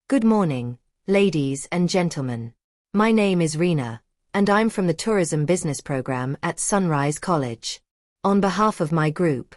Good morning, ladies and gentlemen. My name is Rena, and I'm from the Tourism Business Program at Sunrise College. On behalf of my group,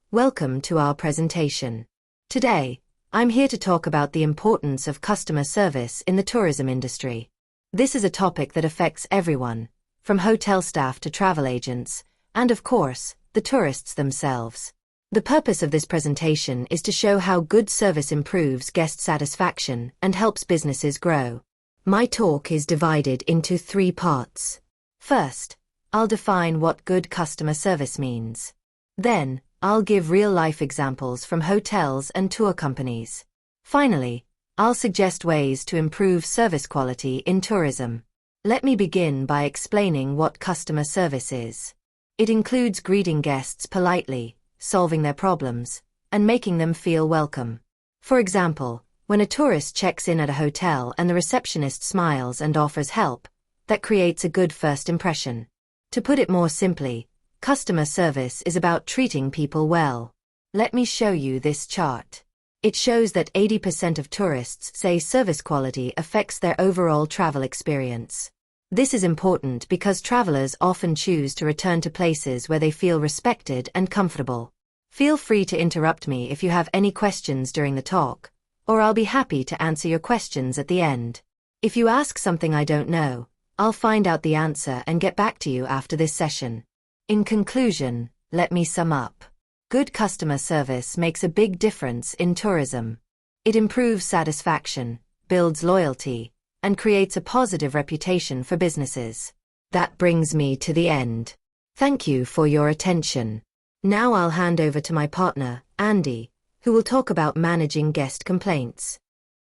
welcome to our presentation. Today, I'm here to talk about the importance of customer service in the tourism industry. This is a topic that affects everyone, from hotel staff to travel agents, and of course, the tourists themselves. The purpose of this presentation is to show how good service improves guest satisfaction and helps businesses grow. My talk is divided into 3 parts. First, I'll define what good customer service means. Then, I'll give real-life examples from hotels and tour companies. Finally, I'll suggest ways to improve service quality in tourism. Let me begin by explaining what customer service is. It includes greeting guests politely, solving their problems, and making them feel welcome. For example, when a tourist checks in at a hotel and the receptionist smiles and offers help, that creates a good first impression. To put it more simply, customer service is about treating people well. Let me show you this chart. It shows that 80% of tourists say service quality affects their overall travel experience. This is important because travelers often choose to return to places where they feel respected and comfortable. Feel free to interrupt me if you have any questions during the talk, or I'll be happy to answer your questions at the end. If you ask something I don't know, I'll find out the answer and get back to you after this session. In conclusion, let me sum up. Good customer service makes a big difference in tourism. It improves satisfaction, builds loyalty, and creates a positive reputation for businesses. That brings me to the end. Thank you for your attention. Now I'll hand over to my partner, Andy, who will talk about managing guest complaints.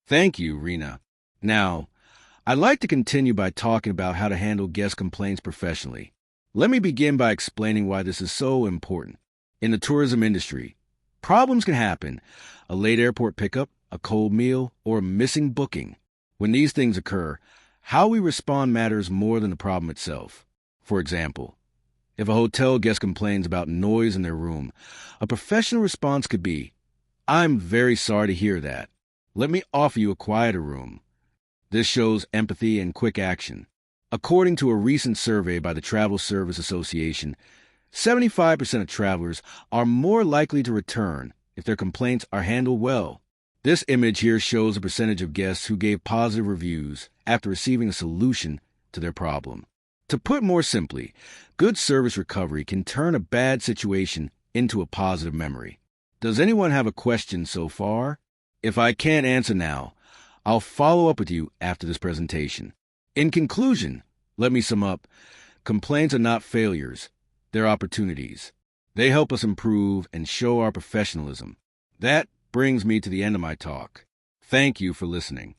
Thank you, Rena. Now, I'd like to continue by talking about how to handle guest complaints professionally. Let me begin by explaining why this is so important. In the tourism industry, problems can happen: a late airport pickup, a cold meal, or a missing booking. When these things occur, how we respond matters more than the problem itself. For example, if a hotel guest complains about noise in their room, a professional response could be, "I'm very sorry to hear that. Let me offer you a quieter room." This shows empathy and quick action. According to a recent survey by the Travel Service Association, 75% of travelers are more likely to return if their complaints are handled well. This image here shows a percentage of guests who gave positive reviews after receiving a solution to their problem. To put more simply, good service recovery can turn a bad situation into a positive memory. Does anyone have a question so far? If I can't answer now, I'll follow up with you after this presentation. In conclusion, let me sum up. Complaints are not failures. They're opportunities. They help us improve and show our professionalism. That brings me to the end of my talk. Thank you for listening.